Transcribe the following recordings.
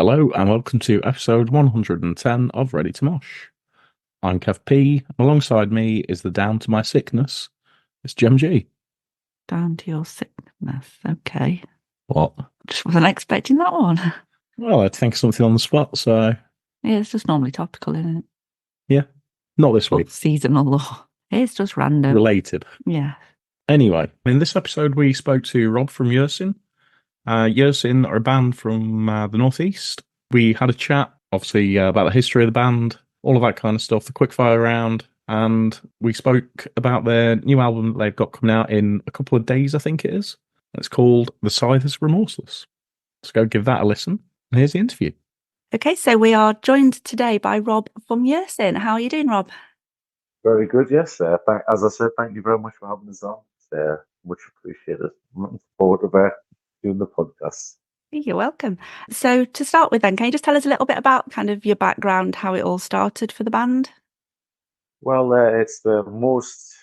Hello and welcome to episode 110 of Ready to Mosh. I'm Kev P. Alongside me is the Down to My Sickness. It's Gem G. Down to your sickness. Okay. What? Just wasn't expecting that one. Well, I'd think something on the spot, so Yeah, it's just normally topical, isn't it? yeah. Not this Or week. seasonal. It's just random. Related. Yeah. Anyway, in this episode we spoke to Rob from Yersin. Yersin are a band from the Northeast. We had a chat, obviously, about the history of the band, all of that kind of stuff, the quickfire round, and we spoke about their new album that they've got coming out in a couple of days, I think it is. It's called The Scythe Remorseless. Let's go give that a listen. And here's the interview. Okay, so we are joined today by Rob from Yersin. How are you doing, Rob? Very good, yes. As I said, thank you very much for having us on. It's much appreciated. I'm looking forward to doing the podcast. You're welcome. So to start with then, can you just tell us a little bit about kind of your background, how it all started for the band? Well, it's the most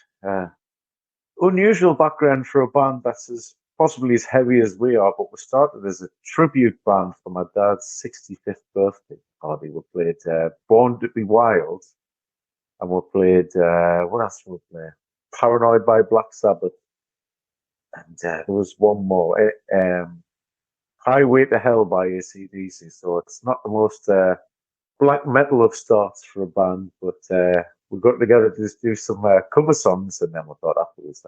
unusual background for a band that's possibly as heavy as we are, but we started as a tribute band for my dad's 65th birthday party. We played Born to Be Wild, and we played, what else did we play? Paranoid by Black Sabbath. And there was one more, Highway to Hell by AC/DC. So it's not the most black metal of starts for a band, but we got together to just do some cover songs, and then we thought afterwards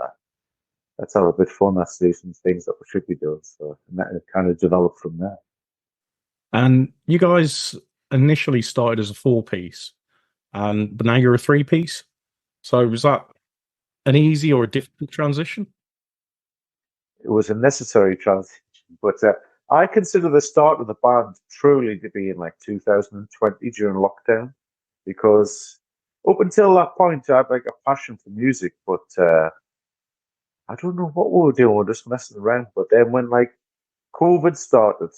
let's have a bit of fun, let's do some things that we should be doing. So, and that kind of developed from there. And you guys initially started as a 4-piece, but now you're a 3-piece. So was that an easy or a difficult transition? It was a necessary transition, but I consider the start of the band truly to be in like 2020 during lockdown, because up until that point I had like a passion for music, but I don't know what we were doing. We were just messing around. But then when like COVID started,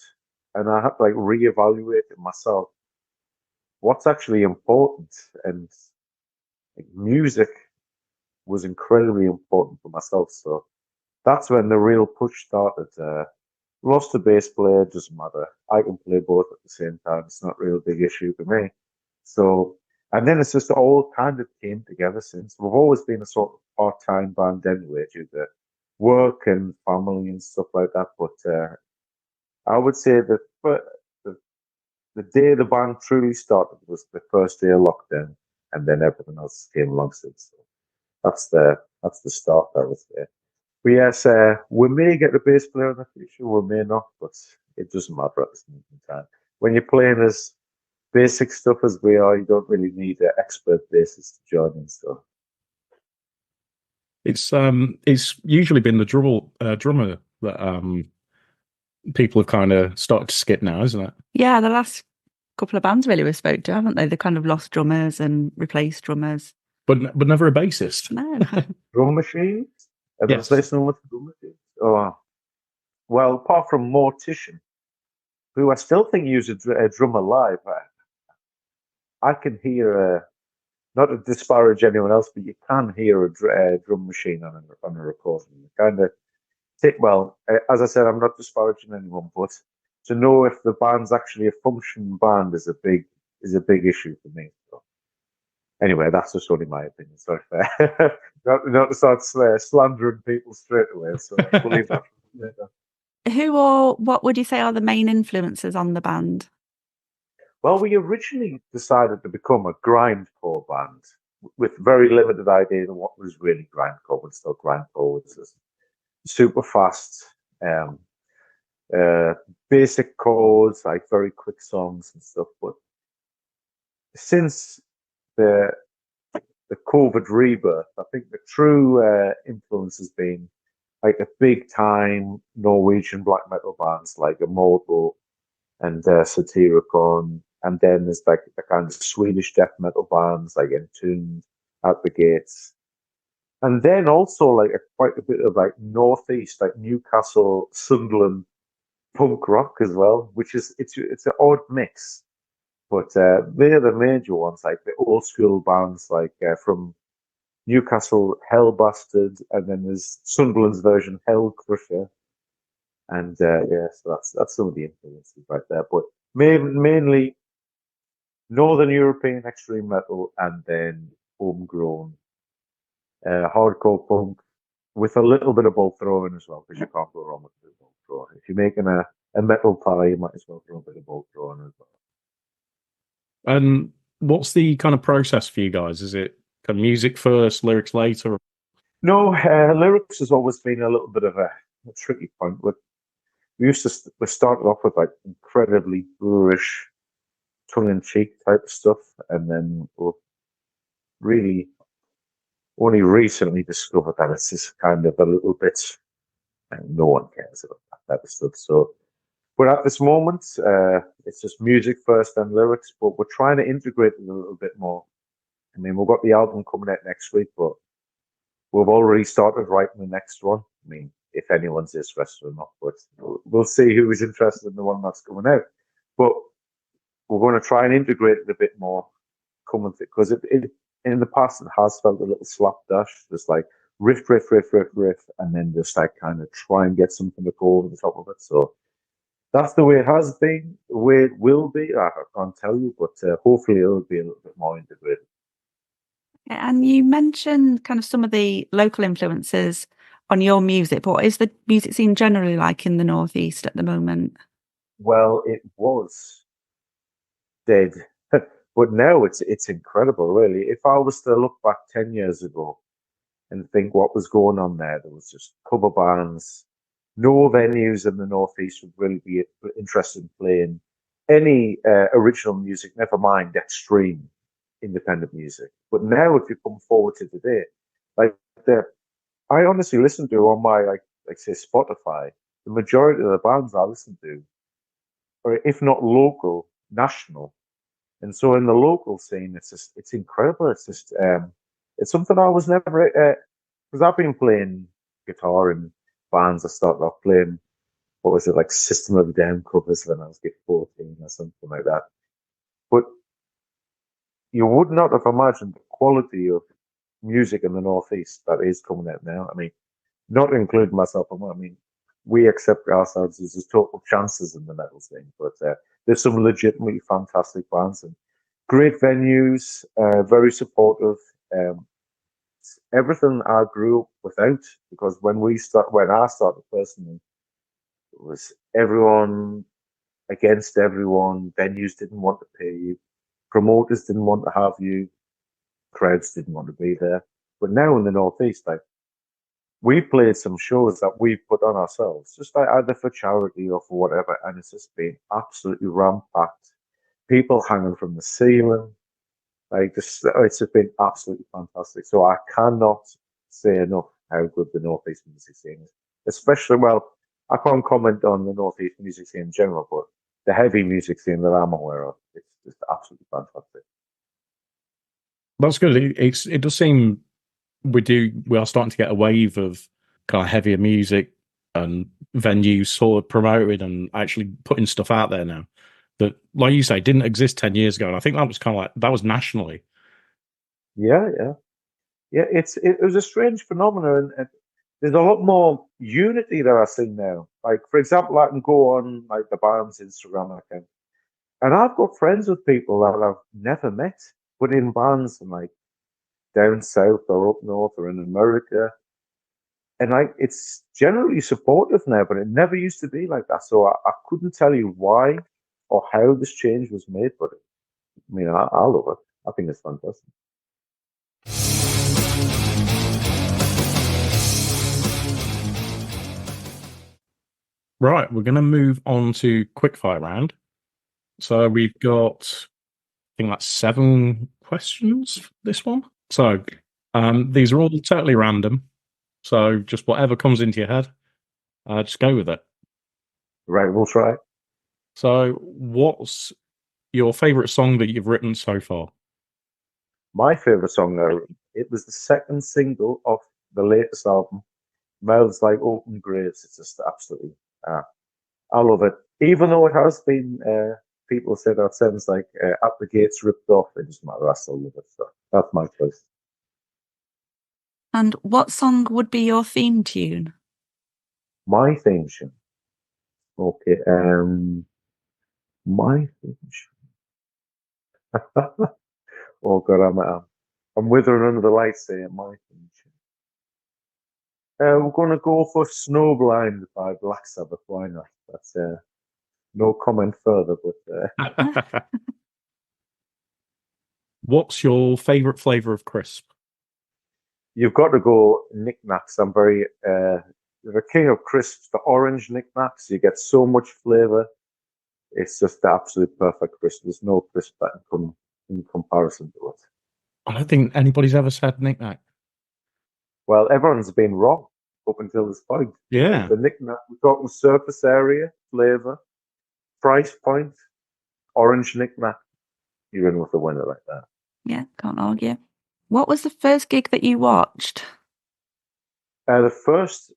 and I had to like reevaluate it myself, what's actually important, and like, music was incredibly important for myself. So that's when the real push started. Lost a bass player, doesn't matter. I can play both at the same time. It's not really a big issue for me. So, and then it's just all kind of came together since. We've always been a sort of part-time band anyway, due to work and family and stuff like that. But I would say that the day the band truly started was the first day of lockdown, and then everything else came along since. So that's the start, I would say. But yes, we may get a bass player in the future, we may not, but it doesn't matter at this moment in time. When you're playing as basic stuff as we are, you don't really need an expert bassist to join in. So it's usually been the drummer that people have kind of started to skip now, isn't it? Yeah, the last couple of bands really we spoke to, haven't they? They kind of lost drummers and replaced drummers. But never a bassist. No. drum machines? Yes. Drum machines? Oh, well, apart from Mortician, who I still think uses a drummer live, I can hear, not to disparage anyone else, but you can hear a drum machine on a recording. Kind of, as I said, I'm not disparaging anyone, but to know if the band's actually a functioning band is a big issue for me. So, anyway, that's just only my opinion. Sorry, not to start slandering people straight away. So we'll leave that later. Who or what would you say are the main influences on the band? Well, we originally decided to become a grindcore band with very limited idea of what was really grindcore. But still, grindcore was just super fast, basic chords, like very quick songs and stuff. But since the COVID rebirth, I think the true influence has been like a big time Norwegian black metal bands like Immortal and Satyricon, and then there's like the kind of Swedish death metal bands like Entombed, Out the Gates, and then also like quite a bit of like Northeast, like Newcastle, Sunderland punk rock as well, which is it's an odd mix. But they're the major ones, like the old school bands like from Newcastle, Hellbastard, and then there's Sunderland's version, Hell Crusher. And so that's some of the influences right there. But Mainly Northern European extreme metal and then homegrown hardcore punk with a little bit of bolt throwing as well, because you can't go wrong with a bit of bolt throwing. If you're making a metal pie, you might as well throw a bit of bolt throwing as well. And what's the kind of process for you guys? Is it kind of music first, lyrics later? No, lyrics has always been a little bit of a tricky point. We started off with like incredibly boorish, tongue-in-cheek type of stuff, and then we really only recently discovered that it's just kind of a little bit, and no one cares about that type of stuff. So, but at this moment, it's just music first and lyrics, but we're trying to integrate it a little bit more. I mean, we've got the album coming out next week, but we've already started writing the next one. I mean, if anyone's interested or not, but we'll see who is interested in the one that's coming out. But we're going to try and integrate it a bit more, because in the past it has felt a little slapdash, just like riff, riff, riff, riff, riff, and then just like kind of try and get something to go over the top of it. So that's the way it has been, the way it will be. I can't tell you, but hopefully it'll be a little bit more integrated. And you mentioned kind of some of the local influences on your music, but what is the music scene generally like in the Northeast at the moment? Well, it was dead, but now it's incredible, really. If I was to look back 10 years ago and think what was going on there was just cover bands. No venues in the Northeast would really be interested in playing any original music, never mind extreme independent music. But now, if you come forward to today, like I honestly listen to on my like say Spotify, the majority of the bands I listen to, or if not local, national. And so in the local scene, it's incredible. It's something I was never because I've been playing guitar in bands. I started off playing, what was it, like System of a Down covers when I was like 14 or something like that. But you would not have imagined the quality of music in the Northeast that is coming out now. I mean, not including myself. I mean, we accept ourselves as total chances in the metal scene, but there's some legitimately fantastic bands and great venues, very supportive. Everything I grew up without, because when I started personally, it was everyone against everyone. Venues didn't want to pay you, promoters didn't want to have you, crowds didn't want to be there. But now in the Northeast, like we played some shows that we put on ourselves, just like either for charity or for whatever, and it's just been absolutely ram-packed. People hanging from the ceiling, like this, it's just been absolutely fantastic. So I cannot say enough how good the Northeast music scene is. Especially, well, I can't comment on the Northeast music scene in general, but the heavy music scene that I'm aware of, it's just absolutely fantastic. That's good. It does seem we are starting to get a wave of kind of heavier music and venues sort of promoting and actually putting stuff out there now that, like you say, didn't exist 10 years ago. And I think that was kind of like, that was nationally. Yeah. It was a strange phenomenon, and there's a lot more unity that I see now. Like, for example, I can go on like the band's Instagram account, and I've got friends with people that I've never met, but in bands and like down south or up north or in America. And like it's generally supportive now, but it never used to be like that. So I couldn't tell you why or how this change was made, but I mean, I love it. I think it's fantastic. Right, we're going to move on to quickfire round. So we've got, I think that's 7 questions for this one. So these are all totally random. So just whatever comes into your head, just go with it. Right, we'll try. So what's your favourite song that you've written so far? My favorite song, though, it was the second single of the latest album, Smells Like Open Graves. It's just absolutely, I love it. Even though it has been, people say that sounds like At the Gates ripped off, it doesn't matter. I still love it. So that's my choice. And what song would be your theme tune? My theme tune. Okay. My Finch. Oh God, I'm withering under the lights here. My Finch. We're going to go for Snowblind by Black Sabbath. Why not? That's no comment further, but What's your favourite flavour of crisp? you've got to go knickknacks. I'm very the king of crisps. The orange knickknacks. You get so much flavor. It's just the absolute perfect crisp. There's no crisp that can come in comparison to it. I don't think anybody's ever said knick-knack. Well, everyone's been wrong up until this point. Yeah. The knickknack. We're talking surface area, flavor, price point, orange knickknack. You're in with the winner like that. Yeah, can't argue. What was the first gig that you watched? The first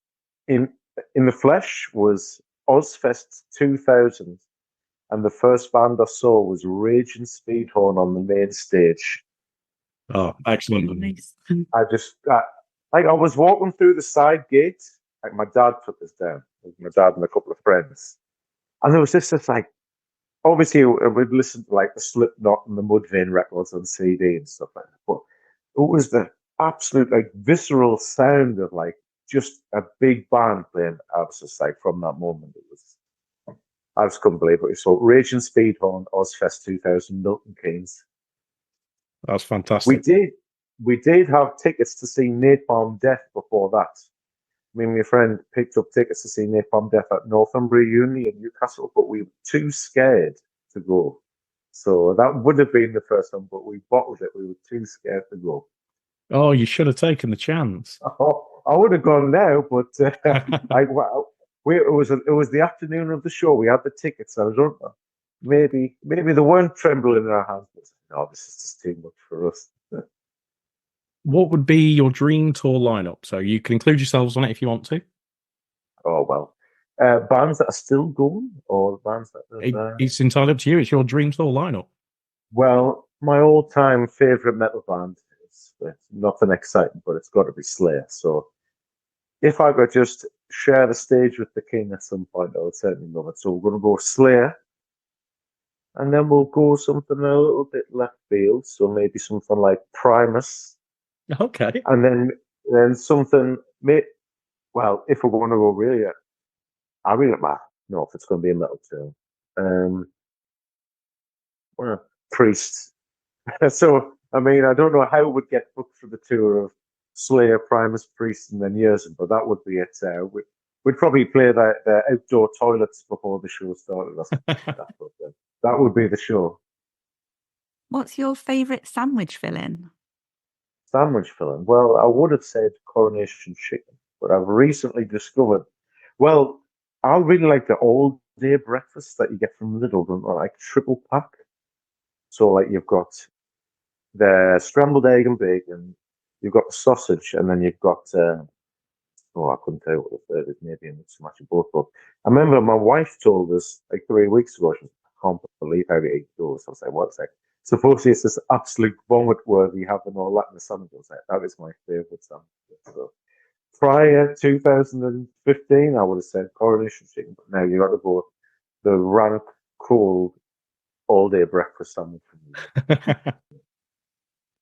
in the flesh was Ozfest 2000, and the first band I saw was Raging Speedhorn on the main stage. Oh, excellent. Nice. I was walking through the side gate. Like my dad took us down, my dad and a couple of friends, and there was just like, obviously we'd listened to like the Slipknot and the Mudvayne records on CD and stuff like that, but it was the absolute like visceral sound of like just a big band playing. I was just like, from that moment, I just couldn't believe it. So Raging Speedhorn, Ozfest 2000, Milton Keynes. That's fantastic. We did have tickets to see Napalm Death before that. Me and my friend picked up tickets to see Napalm Death at Northumbria Uni in Newcastle, but we were too scared to go. So that would have been the first one, but we bottled it. We were too scared to go. Oh, you should have taken the chance. Oh, I would have gone now, but it was the afternoon of the show. We had the tickets. I was maybe they weren't trembling in our hands. But no, this is just too much for us. What would be your dream tour lineup? So you can include yourselves on it if you want to. Oh well, bands that are still going, or bands that It's entirely up to you. It's your dream tour lineup. Well, my all-time favorite metal band is nothing exciting, but it's got to be Slayer. So if I could just share the stage with the king at some point, I would certainly love it. So we're going to go Slayer, and then we'll go something a little bit left field. So maybe something like Primus. Okay. And then something. Well, if we're going to go really, I really don't know if it's going to be a metal tune. Well, Priest. So I mean, I don't know how it would get booked for the tour of Slayer, Primus, Priest, and then Yersin, but that would be it. We'd probably play the outdoor toilets before the show started. That would be the show. What's your favourite sandwich filling? Sandwich filling. Well, I would have said coronation chicken, but I've recently discovered. Well, I really like the all-day breakfast that you get from Lidl, don't I? Like triple pack. So, like, you've got the scrambled egg and bacon, you've got the sausage, and then you've got. I couldn't tell you what the third is. Maybe a mix and match of both. But I remember my wife told us like 3 weeks ago. She was, I can't believe how to eat those. I was like, what's that? Supposedly it's this absolute vomit worthy having all that in the sandwich. I was like, that is my favourite sandwich. So prior 2015, I would have said coronation chicken, but now you got to go the rank, cold, all-day breakfast sandwich.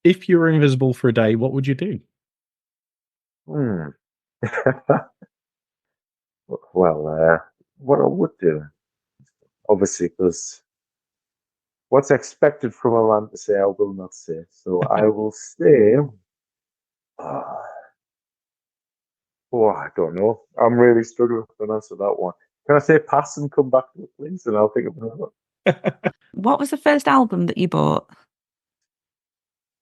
If you were invisible for a day, what would you do? Well, what I would do, obviously, because what's expected from a man to say, I will not say. So I will say, I don't know. I'm really struggling to answer that one. Can I say pass and come back to it, please? And I'll think of another one. What was the first album that you bought?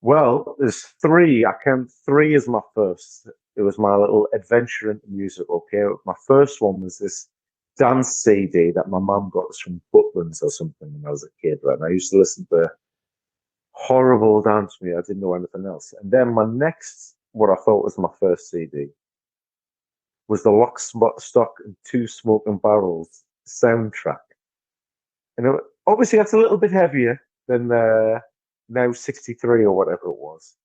Well, there's 3. I count 3 as my first. It was my little adventure into music. Okay, my first one was this dance CD that my mum got us from Butlins or something when I was a kid. Right, and I used to listen to horrible dance music. I didn't know anything else. And then my next, what I thought was my first CD, was the Lock, Stock, and Two Smoking Barrels soundtrack. And obviously, that's a little bit heavier than Now 63 or whatever it was.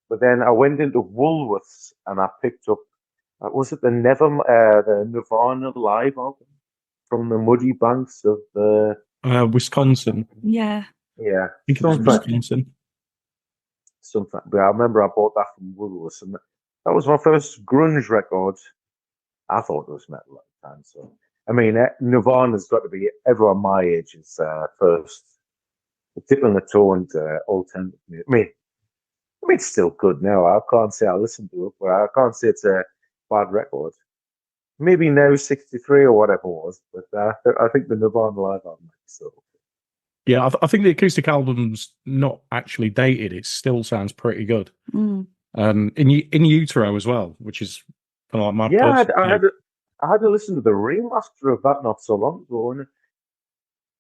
But then I went into Woolworths and I picked up, was it the Nirvana live album from the muddy banks of the Wisconsin. Yeah. Yeah, I think it's Wisconsin. something. But I remember I bought that from Woolworths, and that was my first grunge record. I thought it was metal at the time. So, I mean, Nirvana's got to be everyone my age's first dipping the toe into alternative music. I mean, it's still good now. I can't say I listen to it, but I can't say it's a bad record. Maybe now 63 or whatever it was, but I think the Nirvana live album is so. Yeah, I think the acoustic album's not actually dated. It still sounds pretty good. Mm. In utero as well, which is kind of like my Yeah, personal favourite. I had to listen to the remaster of that not so long ago, and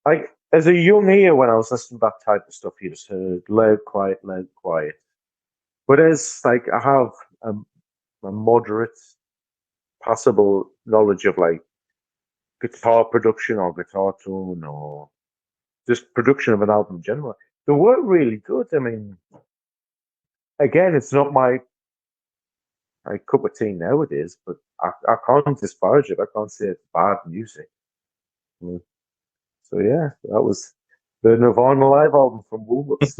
like as a young ear when I was listening to that type of stuff, you just heard loud, quiet, loud, quiet. But as like I have a moderate, passable knowledge of like guitar production or guitar tone or just production of an album in general, they were really good. I mean, again, it's not my cup of tea nowadays, but I can't disparage it. I can't say it's bad music. Mm. So yeah, that was the Nirvana live album from Woolworths.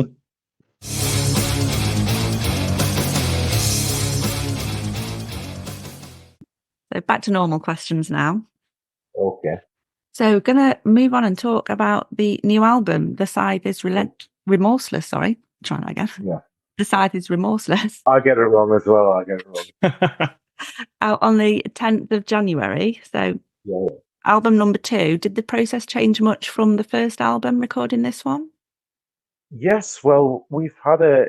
So back to normal questions now. Okay. So gonna move on and talk about the new album, The Scythe is Remorseless. Sorry, trying that again. Yeah. The Scythe is Remorseless. I get it wrong as well. I get it wrong. Out on the 10th of January. So Yeah. album number 2. Did the process change much from the first album recording this one? Yes. Well, we've had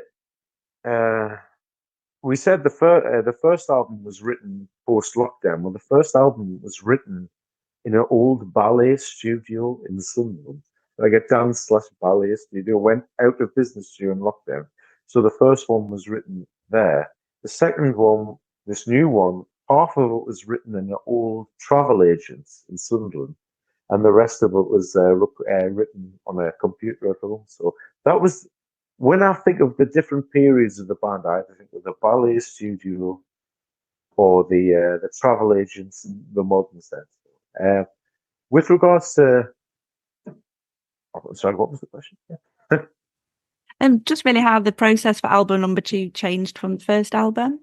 we said the first album was written post lockdown. Well, the first album was written in an old ballet studio in Sunderland, like a dance/ballet studio, went out of business during lockdown. So the first one was written there. The second one, this new one, half of it was written in an old travel agents in Sunderland, and the rest of it was written on a computer at home. So that was when I think of the different periods of the band, I either think of the ballet studio or the travel agents in the modern sense. With regards to, sorry, what was the question? And just really how the process for album number 2 changed from the first album.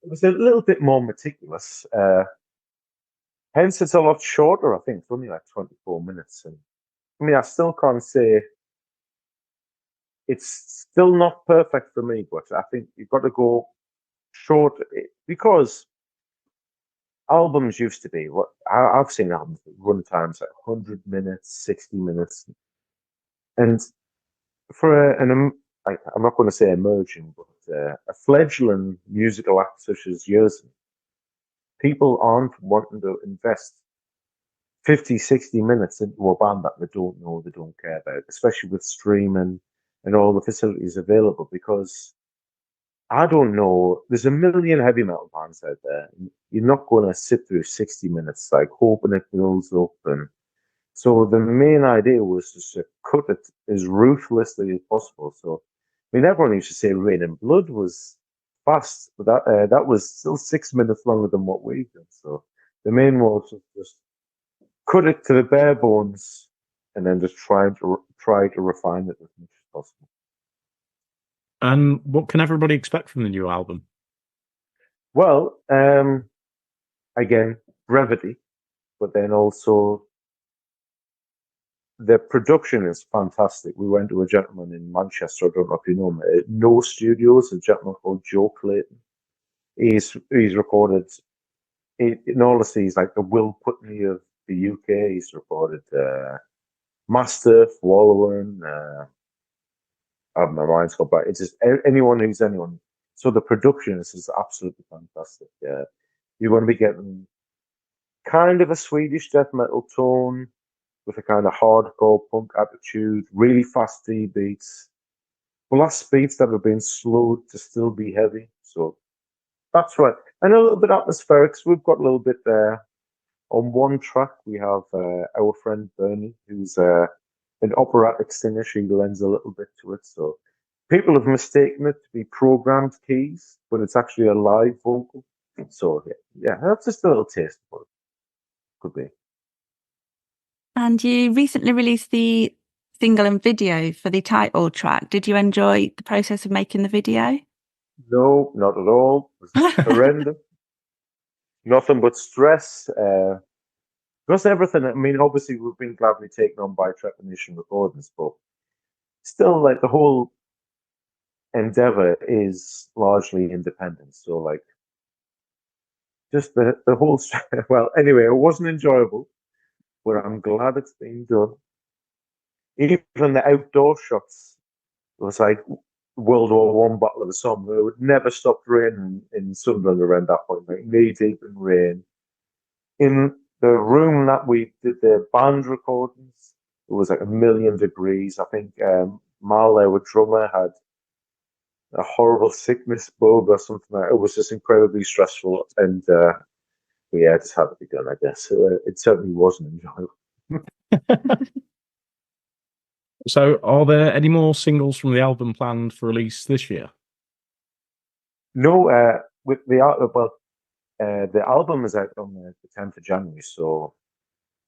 It was a little bit more meticulous. Hence, it's a lot shorter. I think it's only like 24 minutes. And I mean, I still can't say it's still not perfect for me, but I think you've got to go short because albums used to be what I've seen albums that run times like 100 minutes, 60 minutes, and for I'm not going to say emerging, but a fledgling musical act such as Yersin, people aren't wanting to invest 50, 60 minutes into a band that they don't know, they don't care about, especially with streaming and all the facilities available, because I don't know, there's a million heavy metal bands out there. You're not going to sit through 60 minutes, like hoping it builds up. And so the main idea was just to cut it as ruthlessly as possible. So, I mean, everyone used to say Rain and Blood was fast, but that was still 6 minutes longer than what we've done. So the main was just cut it to the bare bones and then just try to refine it as much as possible. And what can everybody expect from the new album? Well, again, brevity, but then also the production is fantastic. We went to a gentleman in Manchester, I don't know if you know him, at No Studios, a gentleman called Joe Clayton. He's recorded, in all honesty, he's like the Will Putney of the UK. He's recorded Mastiff, Wallowern, my mind's gone back. It's just anyone who's anyone. So the production is absolutely fantastic. You want to be getting kind of a Swedish death metal tone with a kind of hardcore punk attitude, really fast D beats, blast beats that have been slowed to still be heavy. So that's right. And a little bit atmospheric. So we've got a little bit there. On one track, we have our friend Bernie, who's an operatic singer. She lends a little bit to it. So people have mistaken it to be programmed keys, but it's actually a live vocal. So yeah, that's just a little taste of what it could be. And you recently released the single and video for the title track. Did you enjoy the process of making the video? No, not at all. It was horrendous. Nothing but stress. Because everything, I mean, obviously we've been gladly taken on by Trepanation Recordings, but still, like, the whole endeavor is largely independent. So, like, just the whole, well, anyway, it wasn't enjoyable, but I'm glad it's been done. Even the outdoor shots, it was like World War One Battle of the Somme. It would never stop raining in Sunderland around that point, like knee deep in rain. In the room that we did the band recordings, it was like 1,000,000 degrees. I think Mal, our drummer, had a horrible sickness bug or something like that. It was just incredibly stressful, and yeah, it just had to be done, I guess. It certainly wasn't enjoyable. So, are there any more singles from the album planned for release this year? No, with the the album is out on the 10th of January, so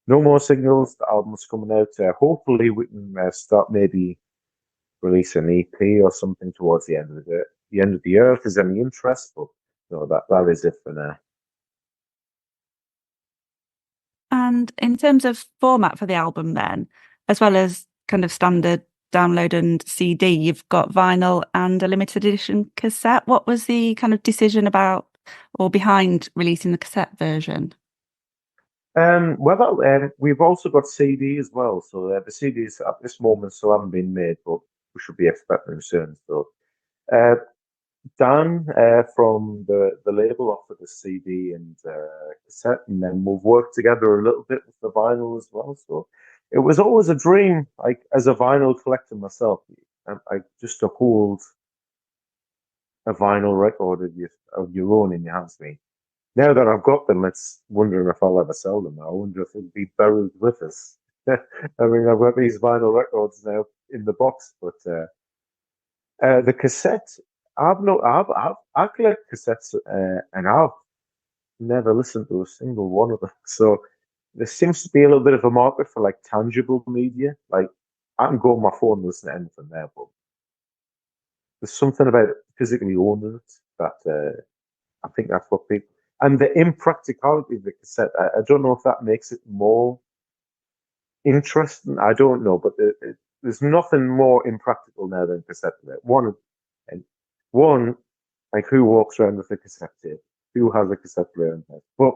no more singles. The album's coming out. Hopefully, we can start maybe release an EP or something towards the end of the end of the year if there's any interest. But no, that is it for now. And in terms of format for the album, then, as well as kind of standard download and CD, you've got vinyl and a limited edition cassette. What was the kind of decision about or behind releasing the cassette version? We've also got CD as well. So the CDs at this moment still haven't been made, but we should be expecting them soon. So Dan from the label offered the CD and cassette, and then we've worked together a little bit with the vinyl as well. So it was always a dream, like as a vinyl collector myself, I just to hold a vinyl record of your own in your hands. Me now that I've got them, it's wondering if I'll ever sell them. I wonder if it'll be buried with us. I mean, I've got these vinyl records now in the box, but the cassette. I collect cassettes, and I've never listened to a single one of them. So there seems to be a little bit of a market for like tangible media. Like I can go on my phone and listen to anything there, but there's something about physically owning it that I think that's what people and the impracticality of the cassette. I don't know if that makes it more interesting. I don't know, but there's nothing more impractical now than cassette player. One, like who walks around with a cassette tape? Who has a cassette player in there? But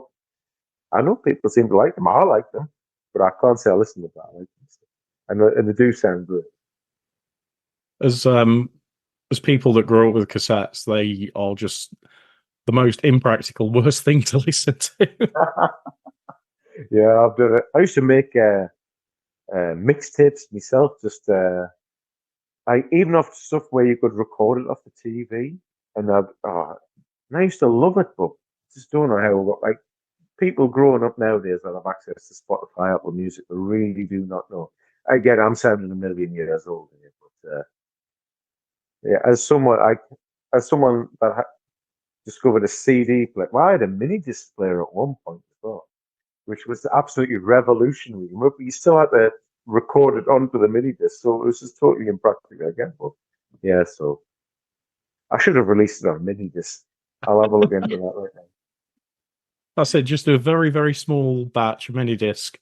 I know people seem to like them. I like them, but I can't say I listen to that. I like them. And they do sound good. As people that grow up with cassettes, they are just the most impractical, worst thing to listen to. Yeah, I've done it. I used to make mixtapes myself, just even off stuff where you could record it off the TV, and I used to love it, but just don't know how. Like people growing up nowadays that have access to Spotify, Apple Music, they really do not know. Again, I'm sounding 1,000,000 years old here, but yeah, as someone that discovered a CD player, well, I had a mini disc player at one point as well, which was absolutely revolutionary. But you still had to record it onto the mini disc, so it was just totally impractical again. But yeah, so I should have released it on mini disc. I'll have a look into that right now. That's it. Just a very, very small batch of mini disc,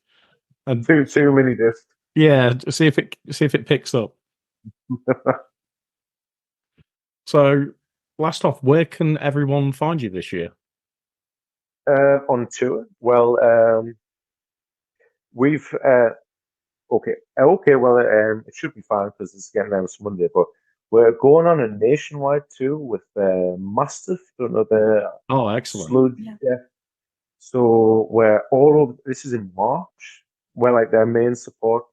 and two mini discs. Yeah, see if it picks up. So, last off, where can everyone find you this year? On tour. Well, we've okay. Well, it should be fine because it's getting announced Monday. But we're going on a nationwide tour with Mastiff. Don't know the excellent. Sludge. Yeah. So we're all over. This is in March. We're like their main support.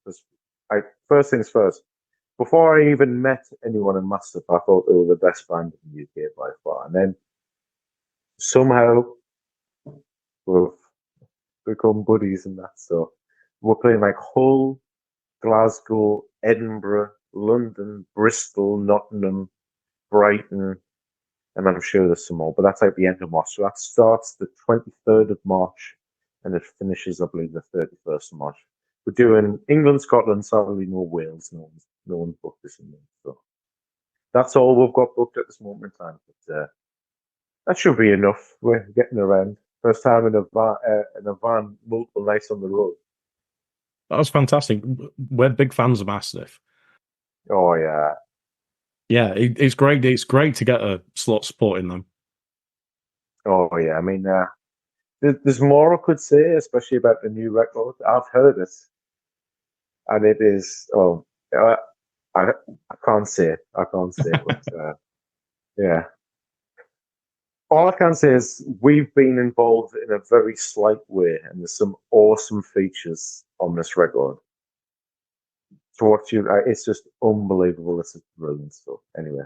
Like first things first. Before I even met anyone in Mastiff, I thought they were the best band in the UK by far. And then somehow we've become buddies and that. So we're playing like Hull, Glasgow, Edinburgh, London, Bristol, Nottingham, Brighton, and I'm sure there's some more, but that's like the end of March. So that starts the 23rd of March and it finishes, I believe, the 31st of March. we're doing England, Scotland, sadly no Wales. No one's booked this in there. So that's all we've got booked at this moment in time. But that should be enough. We're getting around. First time in a van, multiple nights on the road. That was fantastic. We're big fans of Mastiff. Oh yeah, Yeah, it's great. It's great to get a slot supporting them. oh yeah. I mean, there's more I could say, especially about the new record. I've heard it, and it is. Oh, I can't say it. I can't say it. But yeah. All I can say is we've been involved in a very slight way, and there's some awesome features on this record. To watch you, it's just unbelievable. It's brilliant stuff. Anyway,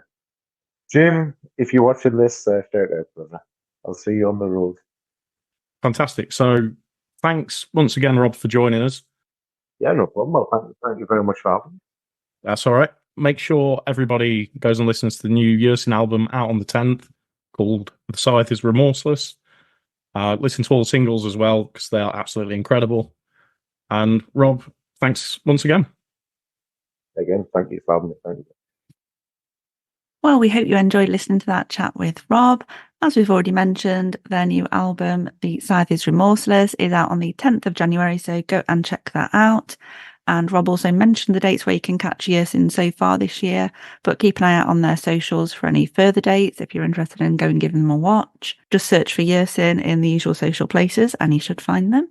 Jim, if you're watching this, shout out, brother. I'll see you on the road. Fantastic. So thanks once again, Rob, for joining us. Yeah, no problem. Well, thank you very much for having me. That's all right. Make sure everybody goes and listens to the new Yersin album out on the 10th called The Scythe is Remorseless. Listen to all the singles as well because they are absolutely incredible. And Rob, thanks once again. Again, thank you for having me. Thank you. Well, we hope you enjoyed listening to that chat with Rob. As we've already mentioned, their new album, The Scythe is Remorseless, is out on the 10th of January, so go and check that out. And Rob also mentioned the dates where you can catch Yersin so far this year, but keep an eye out on their socials for any further dates if you're interested in going and giving them a watch. Just search for Yersin in the usual social places and you should find them.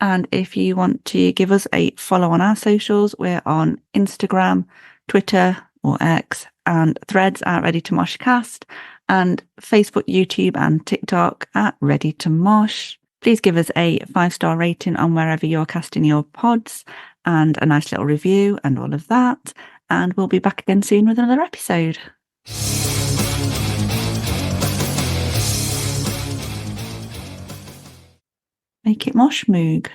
And if you want to give us a follow on our socials, we're on Instagram, Twitter or X, and Threads at Ready to Mosh Cast, and Facebook, YouTube and TikTok at Ready to Mosh. Please give us a 5-star rating on wherever you're casting your pods and a nice little review and all of that. And we'll be back again soon with another episode. Make it mosh moog.